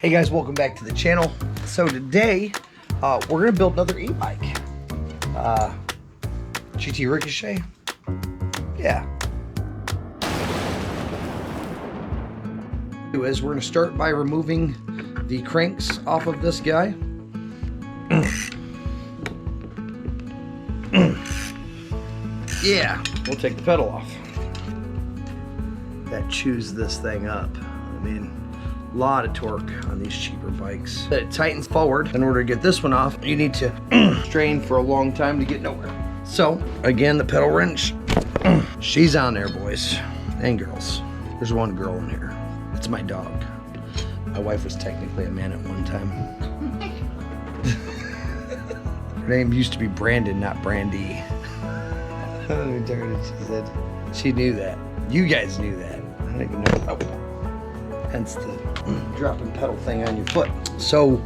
Hey guys, welcome back to the channel. So today, we're gonna build another e-bike. GT Ricochet. Yeah. Anyways, we're gonna start by removing the cranks off of this guy. Yeah, we'll take the pedal off. That chews this thing up. I mean, a lot of torque on these cheaper bikes. It tightens forward. In order to get this one off, you need to strain for a long time to get nowhere. So, again, the pedal wrench, she's on there, boys and girls. There's one girl in here. It's my dog. My wife was technically a man at one time. Her name used to be Brandon, not Brandy. She said she knew that. You guys knew that. I don't even know. Oh. Hence the dropping pedal thing on your foot. So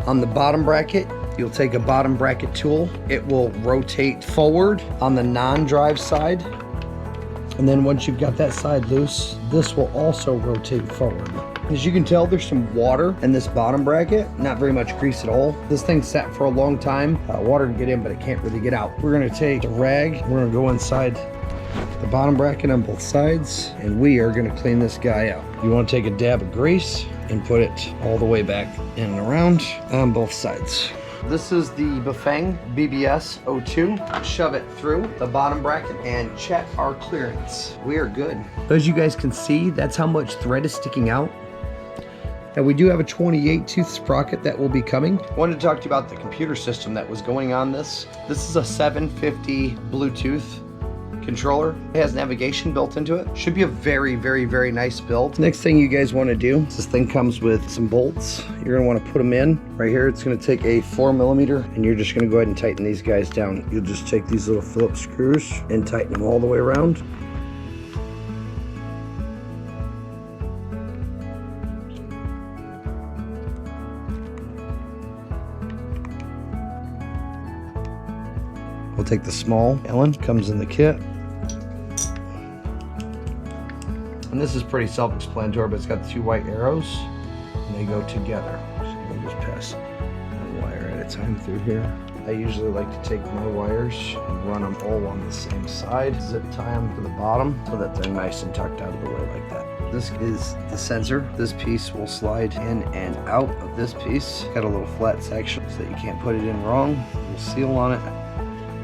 on the bottom bracket, you'll take a bottom bracket tool. It will rotate forward on the non-drive side. And then once you've got that side loose, this will also rotate forward. As you can tell, there's some water in this bottom bracket, not very much grease at all. This thing sat for a long time. Water can get in, but it can't really get out. We're gonna take a rag, we're gonna go inside the bottom bracket on both sides, and we are gonna clean this guy out. You wanna take a dab of grease and put it all the way back in and around on both sides. This is the Bafang BBS02. Shove it through the bottom bracket and check our clearance. We are good. As you guys can see, that's how much thread is sticking out. Now we do have a 28 tooth sprocket that will be coming. I wanted to talk to you about the computer system that was going on this. This is a 750 Bluetooth controller. It has navigation built into it. Should be a very, very, very nice build. Next thing you guys want to do, this thing comes with some bolts. You're gonna want to put them in right here. It's gonna take a 4mm, and you're just gonna go ahead and tighten these guys down. You'll just take these little Phillips screws and tighten them all the way around. We'll take the small Allen, comes in the kit. And this is pretty self-explanatory, but it's got the two white arrows and they go together. So you just pass one wire at a time through here. I usually like to take my wires and run them all on the same side, zip tie them to the bottom so that they're nice and tucked out of the way like that. This is the sensor. This piece will slide in and out of this piece. Got a little flat section so that you can't put it in wrong. We'll seal on it.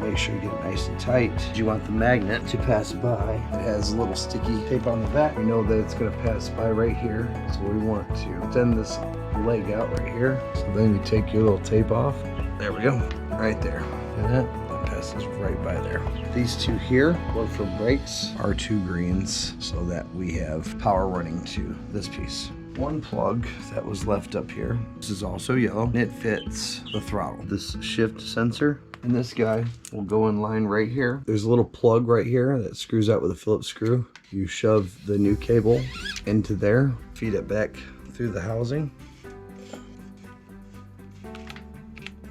Make sure you get it nice and tight. You want the magnet to pass by. It has a little sticky tape on the back. We know that it's going to pass by right here. So we want to extend this leg out right here. So then you take your little tape off. There we go. Right there. And that passes right by there. These two here, one for brakes, are two greens so that we have power running to this piece. One plug that was left up here. This is also yellow and it fits the throttle. This shift sensor and this guy will go in line right here. There's a little plug right here that screws out with a Phillips screw. You shove the new cable into there, feed it back through the housing.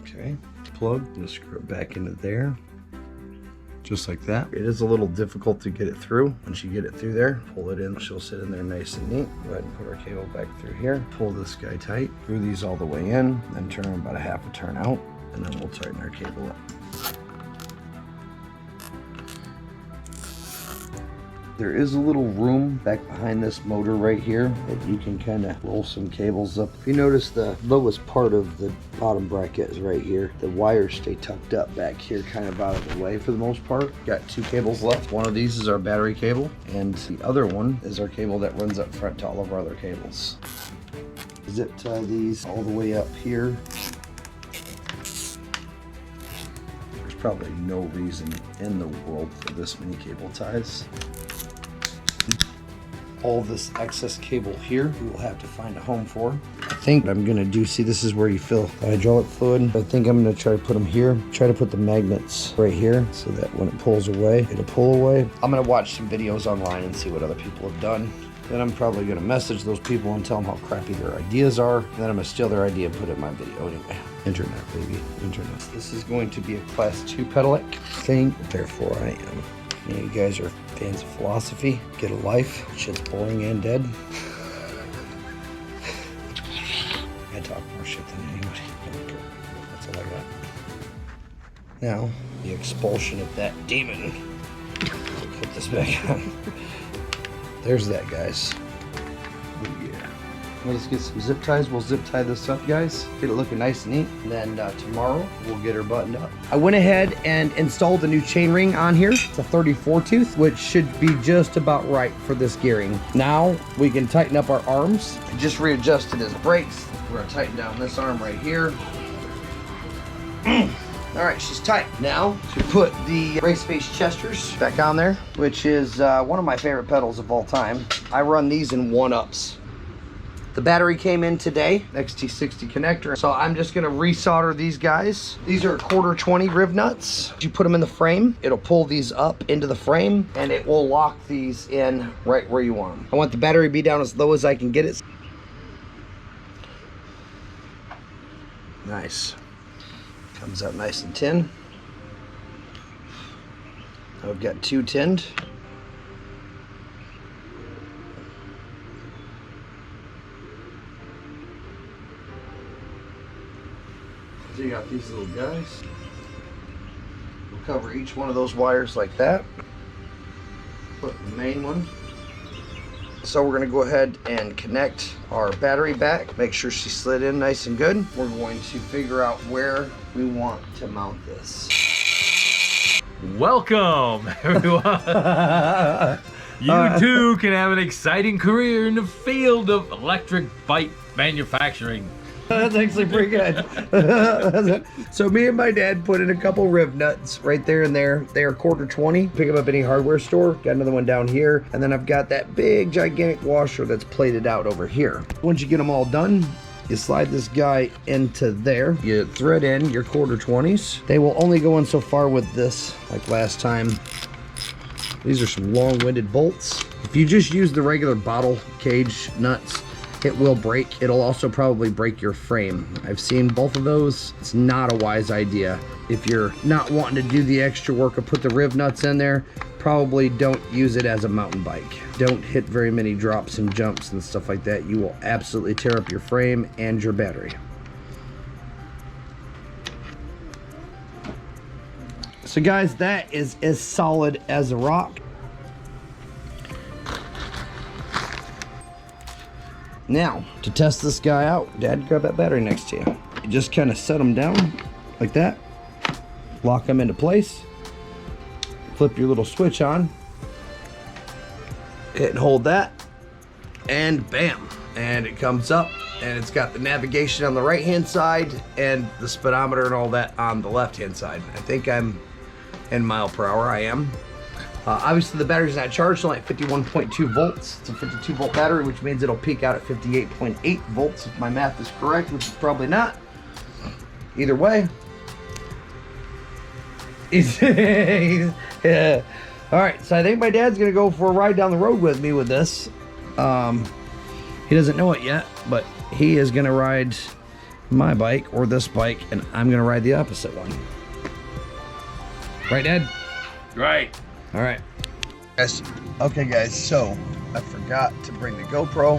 Okay, plug, and screw it back into there. Just like that. It is a little difficult to get it through. Once you get it through there, pull it in. She'll sit in there nice and neat. Go ahead and put our cable back through here. Pull this guy tight. Screw these all the way in. Then turn them about a half a turn out. And then we'll tighten our cable up. There is a little room back behind this motor right here that you can kind of roll some cables up. If you notice, the lowest part of the bottom bracket is right here. The wires stay tucked up back here, kind of out of the way for the most part. Got two cables left. One of these is our battery cable, and the other one is our cable that runs up front to all of our other cables. Zip tie these all the way up here. There's probably no reason in the world for this many cable ties. All this excess cable here, we will have to find a home for. I think what I'm gonna do, see, this is where you fill the hydraulic fluid. I think I'm gonna try to put them here. Try to put the magnets right here so that when it pulls away, it'll pull away. I'm gonna watch some videos online and see what other people have done. Then I'm probably gonna message those people and tell them how crappy their ideas are. And then I'm gonna steal their idea and put it in my video anyway. Internet, baby, internet. This is going to be a class 2 pedelec thing, therefore I am. You guys are fans of philosophy, get a life, shit's boring and dead. talk more shit than anybody. That's all I got. Now, the expulsion of that demon. Put this back on. There's that, guys. Oh, yeah. Let's get some zip ties. We'll zip tie this up, guys. Get it looking nice and neat. And then tomorrow, we'll get her buttoned up. I went ahead and installed a new chain ring on here. It's a 34 tooth, which should be just about right for this gearing. Now, we can tighten up our arms. I just readjusted his brakes. We're gonna tighten down this arm right here. All right, she's tight. Now, to put the Raceface Chesters back on there, which is one of my favorite pedals of all time. I run these in 1-ups. The battery came in today, XT60 connector. So I'm just gonna resolder these guys. These are 1/4 riv nuts. You put them in the frame, it'll pull these up into the frame and it will lock these in right where you want them. I want the battery to be down as low as I can get it. Nice. Comes out nice and tin. I've got 2 tinned. So you got these little guys. We'll cover each one of those wires like that. Put the main one. So we're going to go ahead and connect our battery back. Make sure she slid in nice and good. We're going to figure out where we want to mount this. Welcome, everyone. You too can have an exciting career in the field of electric bike manufacturing. That's actually pretty good. So me and my dad put in a couple riv nuts right there and there. They are 1/4 Pick them up any hardware store. Got another one down here. And then I've got that big gigantic washer that's plated out over here. Once you get them all done, you slide this guy into there. You thread in your 1/4s. They will only go in so far with this, like last time. These are some long-winded bolts. If you just use the regular bottle cage nuts, it will break. It'll also probably break your frame. I've seen both of those. It's not a wise idea. If you're not wanting to do the extra work or put the riv nuts in there, probably don't use it as a mountain bike. Don't hit very many drops and jumps and stuff like that. You will absolutely tear up your frame and your battery. So guys, that is as solid as a rock. Now, to test this guy out, Dad, grab that battery next to you. You just kind of set them down like that. Lock them into place. Flip your little switch on. Hit and hold that. And bam. And it comes up. And it's got the navigation on the right-hand side and the speedometer and all that on the left-hand side. I think I'm in mile per hour. I am. Obviously the battery's not charged, only at 51.2 volts. It's a 52 volt battery, which means it'll peak out at 58.8 volts if my math is correct, which is probably not. Either way. Yeah. All right, so I think my dad's gonna go for a ride down the road with me with this. He doesn't know it yet, but he is gonna ride my bike or this bike, and I'm gonna ride the opposite one. Right, Dad? Right. All right. Yes. Okay, guys, so I forgot to bring the GoPro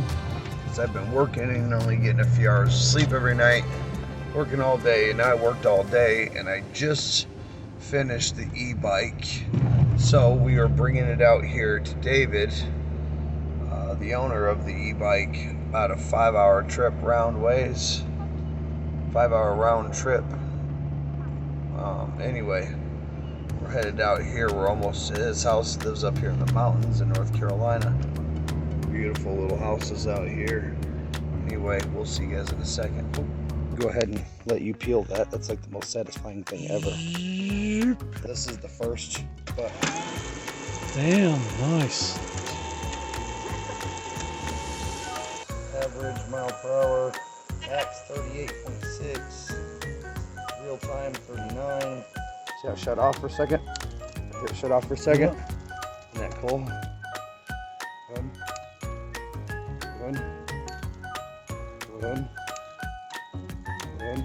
because I've been working and only getting a few hours of sleep every night. Working all day, and I worked all day, and I just finished the e-bike. So we are bringing it out here to David, the owner of the e-bike, about a 5-hour trip round ways. 5-hour round trip. Anyway. We're headed out here. We're almost to his house. He lives up here in the mountains in North Carolina. Beautiful little houses out here. Anyway, we'll see you guys in a second. Go ahead and let you peel that. That's like the most satisfying thing ever. This is the first, but damn, nice. Average mile per hour, max 38.6, real time 39. See how it shut off for a second? Here it shut off for a second. Isn't that cool? Good. Good. Good. Good.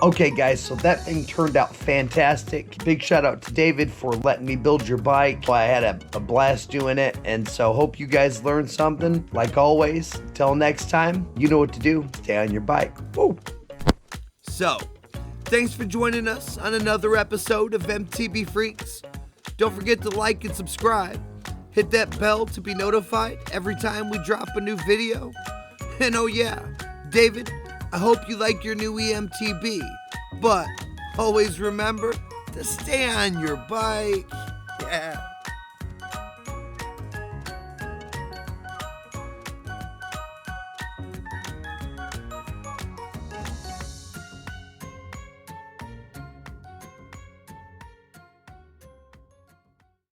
Okay guys, so that thing turned out fantastic. Big shout out to David for letting me build your bike. I had a blast doing it, and so hope you guys learned something. Like always, till next time, you know what to do. Stay on your bike. Woo! So, thanks for joining us on another episode of MTB Freaks. Don't forget to like and subscribe. Hit that bell to be notified every time we drop a new video. And oh yeah, David, I hope you like your new eMTB, but always remember to stay on your bike. Yeah.